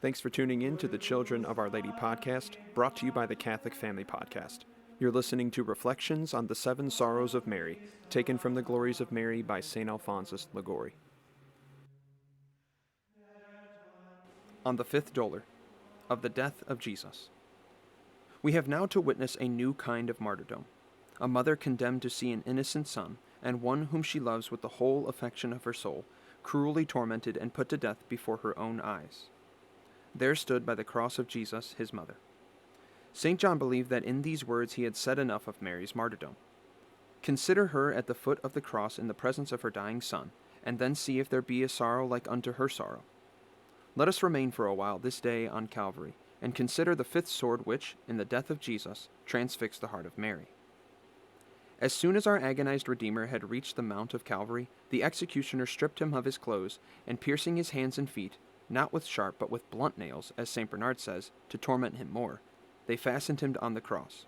Thanks for tuning in to the Children of Our Lady podcast, brought to you by the Catholic Family Podcast. You're listening to Reflections on the Seven Sorrows of Mary, taken from the Glories of Mary by St. Alphonsus Liguori. On the fifth dolor, of the death of Jesus. We have now to witness a new kind of martyrdom, a mother condemned to see an innocent son, and one whom she loves with the whole affection of her soul, cruelly tormented and put to death before her own eyes. There stood by the cross of Jesus his mother. St. John believed that in these words he had said enough of Mary's martyrdom. Consider her at the foot of the cross in the presence of her dying son, and then see if there be a sorrow like unto her sorrow. Let us remain for a while this day on Calvary, and consider the fifth sword which, in the death of Jesus, transfixed the heart of Mary. As soon as our agonized Redeemer had reached the mount of Calvary, the executioner stripped him of his clothes, and piercing his hands and feet, not with sharp but with blunt nails, as St. Bernard says, to torment him more, they fastened him on the cross.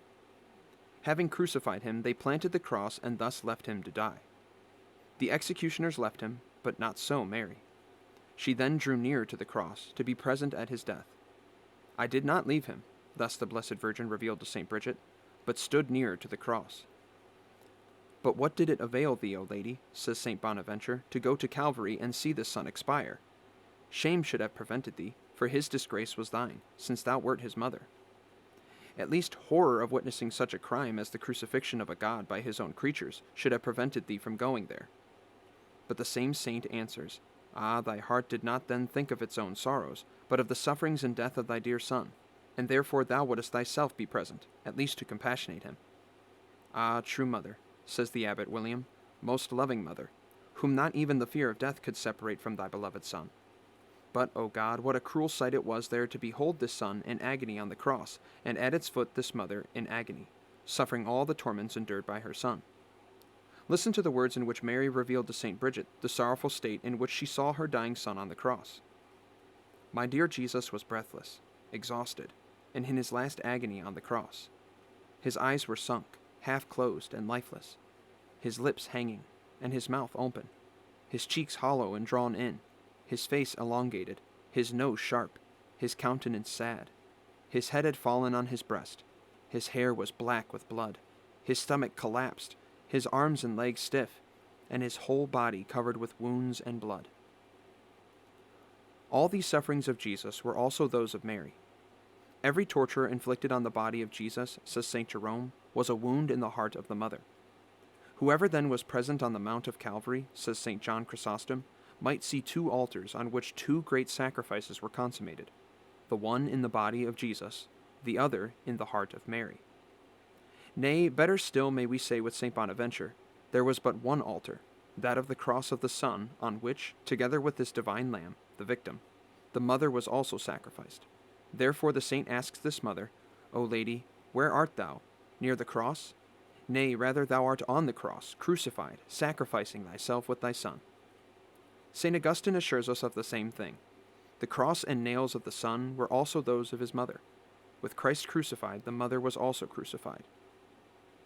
Having crucified him, they planted the cross and thus left him to die. The executioners left him, but not so Mary. She then drew near to the cross, to be present at his death. I did not leave him, thus the Blessed Virgin revealed to St. Bridget, but stood near to the cross. But what did it avail thee, O Lady, says St. Bonaventure, to go to Calvary and see the Son expire? Shame should have prevented thee, for his disgrace was thine, since thou wert his mother. At least horror of witnessing such a crime as the crucifixion of a God by his own creatures should have prevented thee from going there. But the same saint answers, Ah, thy heart did not then think of its own sorrows, but of the sufferings and death of thy dear Son, and therefore thou wouldest thyself be present, at least to compassionate him. Ah, true mother, says the Abbot William, most loving mother, whom not even the fear of death could separate from thy beloved Son. But, O God, what a cruel sight it was there to behold this Son in agony on the cross, and at its foot this mother in agony, suffering all the torments endured by her Son. Listen to the words in which Mary revealed to St. Bridget the sorrowful state in which she saw her dying Son on the cross. My dear Jesus was breathless, exhausted, and in his last agony on the cross. His eyes were sunk, half closed and lifeless, his lips hanging, and his mouth open, his cheeks hollow and drawn in, his face elongated, his nose sharp, his countenance sad. His head had fallen on his breast, his hair was black with blood, his stomach collapsed, his arms and legs stiff, and his whole body covered with wounds and blood. All these sufferings of Jesus were also those of Mary. Every torture inflicted on the body of Jesus, says St. Jerome, was a wound in the heart of the mother. Whoever then was present on the Mount of Calvary, says St. John Chrysostom, might see two altars on which two great sacrifices were consummated, the one in the body of Jesus, the other in the heart of Mary. Nay, better still may we say with St. Bonaventure, there was but one altar, that of the cross of the Son, on which, together with this divine Lamb, the victim, the mother was also sacrificed. Therefore the saint asks this mother, O Lady, where art thou? Near the cross? Nay, rather thou art on the cross, crucified, sacrificing thyself with thy Son. St. Augustine assures us of the same thing. The cross and nails of the Son were also those of his mother. With Christ crucified, the mother was also crucified.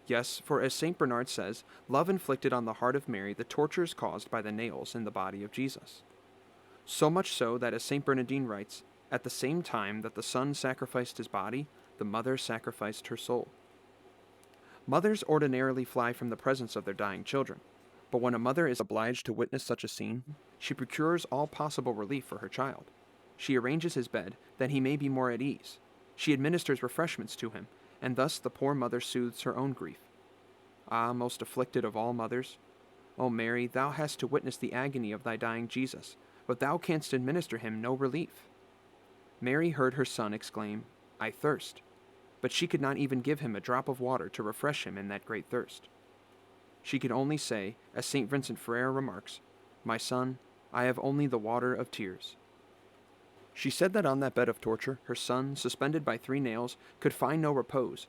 Yes, for as St. Bernard says, love inflicted on the heart of Mary the tortures caused by the nails in the body of Jesus. So much so that, as St. Bernardine writes, at the same time that the Son sacrificed his body, the mother sacrificed her soul. Mothers ordinarily fly from the presence of their dying children, but when a mother is obliged to witness such a scene, she procures all possible relief for her child. She arranges his bed, that he may be more at ease. She administers refreshments to him, and thus the poor mother soothes her own grief. Ah, most afflicted of all mothers! O Mary, thou hast to witness the agony of thy dying Jesus, but thou canst administer him no relief. Mary heard her Son exclaim, I thirst, but she could not even give him a drop of water to refresh him in that great thirst. She could only say, as St. Vincent Ferrer remarks, My son, I have only the water of tears. She said that on that bed of torture, her Son, suspended by 3 nails, could find no repose.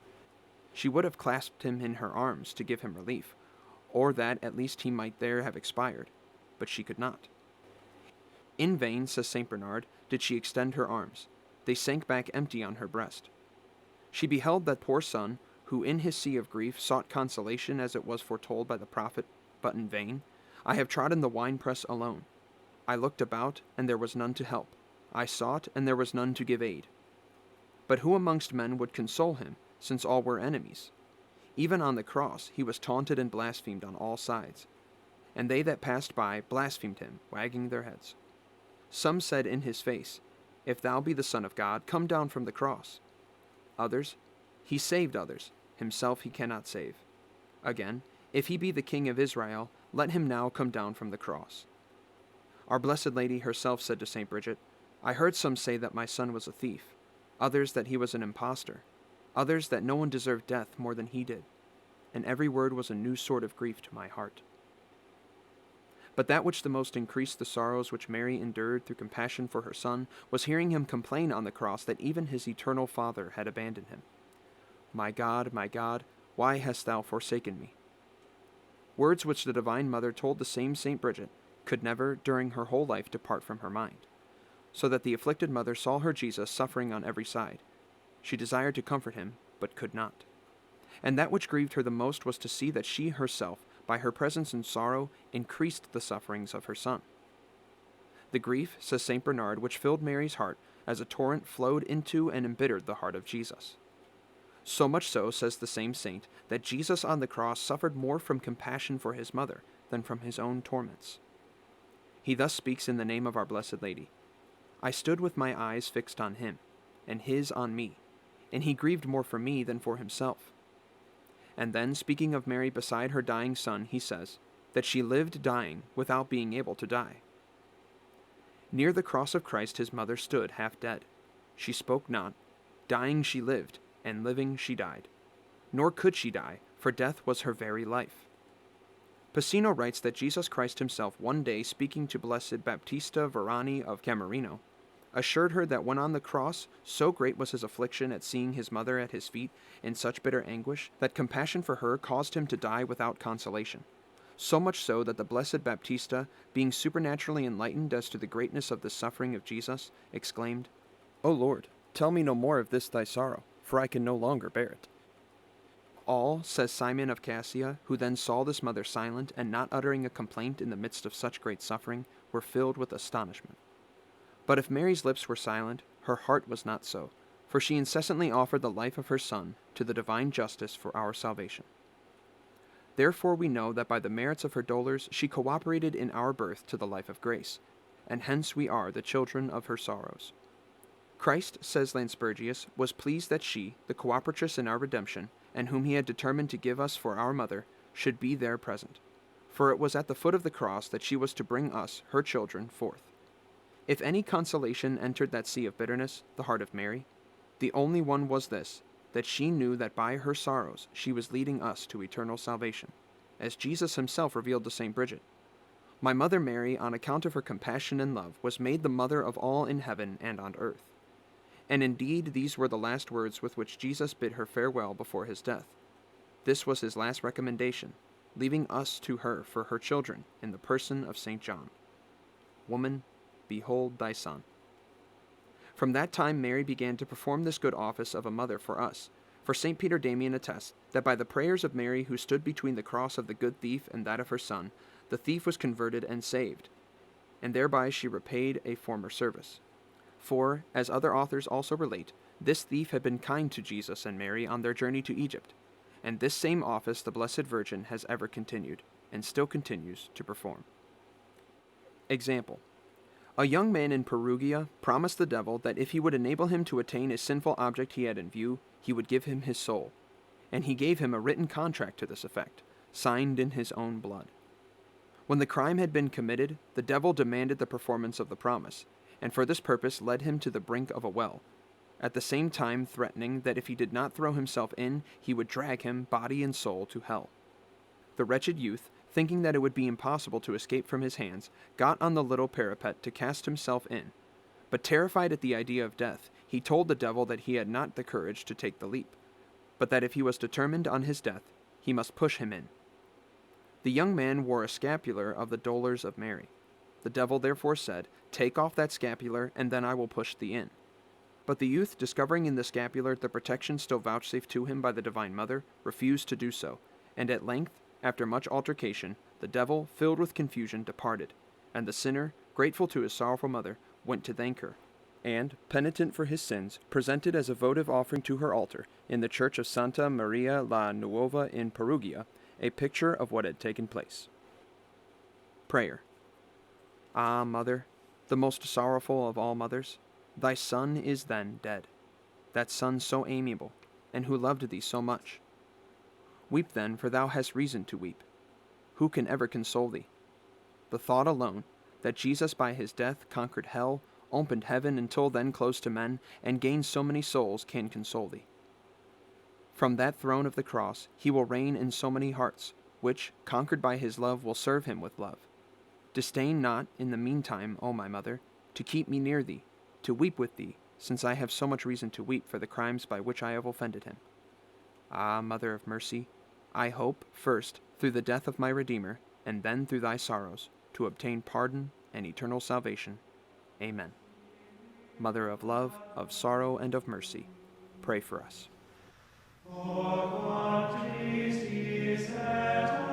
She would have clasped him in her arms to give him relief, or that at least he might there have expired, but she could not. In vain, says St. Bernard, did she extend her arms. They sank back empty on her breast. She beheld that poor Son, who in his sea of grief sought consolation as it was foretold by the prophet, but in vain. I have trodden the winepress alone. I looked about, and there was none to help. I sought, and there was none to give aid. But who amongst men would console him, since all were enemies? Even on the cross he was taunted and blasphemed on all sides. And they that passed by blasphemed him, wagging their heads. Some said in his face, If thou be the Son of God, come down from the cross. Others, He saved others, himself he cannot save. Again, if he be the King of Israel, let him now come down from the cross. Our Blessed Lady herself said to St. Bridget, I heard some say that my son was a thief, others that he was an impostor, others that no one deserved death more than he did, and every word was a new sort of grief to my heart. But that which the most increased the sorrows which Mary endured through compassion for her son was hearing him complain on the cross that even his eternal Father had abandoned him. My God, why hast thou forsaken me? Words which the Divine Mother told the same St. Bridget could never, during her whole life, depart from her mind. So that the afflicted mother saw her Jesus suffering on every side. She desired to comfort him, but could not. And that which grieved her the most was to see that she herself, by her presence and sorrow, increased the sufferings of her son. The grief, says St. Bernard, which filled Mary's heart as a torrent flowed into and embittered the heart of Jesus. So much so, says the same saint, that Jesus on the cross suffered more from compassion for his mother than from his own torments. He thus speaks in the name of our Blessed Lady. I stood with my eyes fixed on him, and his on me, and he grieved more for me than for himself. And then, speaking of Mary beside her dying son, he says, that she lived dying without being able to die. Near the cross of Christ his mother stood half dead. She spoke not, dying she lived, and living she died. Nor could she die, for death was her very life. Pacino writes that Jesus Christ himself one day, speaking to Blessed Baptista Verani of Camerino, assured her that when on the cross, so great was his affliction at seeing his mother at his feet in such bitter anguish, that compassion for her caused him to die without consolation. So much so that the Blessed Baptista, being supernaturally enlightened as to the greatness of the suffering of Jesus, exclaimed, O Lord, tell me no more of this thy sorrow, for I can no longer bear it. All, says Simon of Cassia, who then saw this mother silent and not uttering a complaint in the midst of such great suffering, were filled with astonishment. But if Mary's lips were silent, her heart was not so, for she incessantly offered the life of her Son to the divine justice for our salvation. Therefore we know that by the merits of her dolors she cooperated in our birth to the life of grace, and hence we are the children of her sorrows. Christ, says Lanspergius, was pleased that she, the cooperatress in our redemption, and whom he had determined to give us for our mother, should be there present. For it was at the foot of the cross that she was to bring us, her children, forth. If any consolation entered that sea of bitterness, the heart of Mary, the only one was this, that she knew that by her sorrows she was leading us to eternal salvation, as Jesus himself revealed to St. Bridget. My mother Mary, on account of her compassion and love, was made the mother of all in heaven and on earth. And indeed these were the last words with which Jesus bid her farewell before his death. This was his last recommendation, leaving us to her for her children in the person of St. John. Woman, behold thy son. From that time Mary began to perform this good office of a mother for us, for St. Peter Damian attests that by the prayers of Mary who stood between the cross of the good thief and that of her son, the thief was converted and saved, and thereby she repaid a former service. For, as other authors also relate, this thief had been kind to Jesus and Mary on their journey to Egypt, and this same office the Blessed Virgin has ever continued, and still continues to perform. Example. A young man in Perugia promised the devil that if he would enable him to attain a sinful object he had in view, he would give him his soul, and he gave him a written contract to this effect, signed in his own blood. When the crime had been committed, the devil demanded the performance of the promise, and for this purpose led him to the brink of a well, at the same time threatening that if he did not throw himself in, he would drag him, body and soul, to hell. The wretched youth, thinking that it would be impossible to escape from his hands, got on the little parapet to cast himself in. But terrified at the idea of death, he told the devil that he had not the courage to take the leap, but that if he was determined on his death, he must push him in. The young man wore a scapular of the dolors of Mary. The devil therefore said, Take off that scapular, and then I will push thee in. But the youth, discovering in the scapular the protection still vouchsafed to him by the Divine Mother, refused to do so, and at length, after much altercation, the devil, filled with confusion, departed, and the sinner, grateful to his sorrowful mother, went to thank her, and, penitent for his sins, presented as a votive offering to her altar in the church of Santa Maria la Nuova in Perugia, a picture of what had taken place. Prayer. Ah, Mother, the most sorrowful of all mothers, thy son is then dead, that son so amiable, and who loved thee so much. Weep then, for thou hast reason to weep. Who can ever console thee? The thought alone, that Jesus by his death conquered hell, opened heaven until then closed to men, and gained so many souls, can console thee. From that throne of the cross he will reign in so many hearts, which, conquered by his love, will serve him with love. Disdain not, in the meantime, O my mother, to keep me near thee, to weep with thee, since I have so much reason to weep for the crimes by which I have offended him. Ah, Mother of mercy, I hope, first, through the death of my Redeemer, and then through thy sorrows, to obtain pardon and eternal salvation. Amen. Mother of love, of sorrow, and of mercy, pray for us. O quam tristis et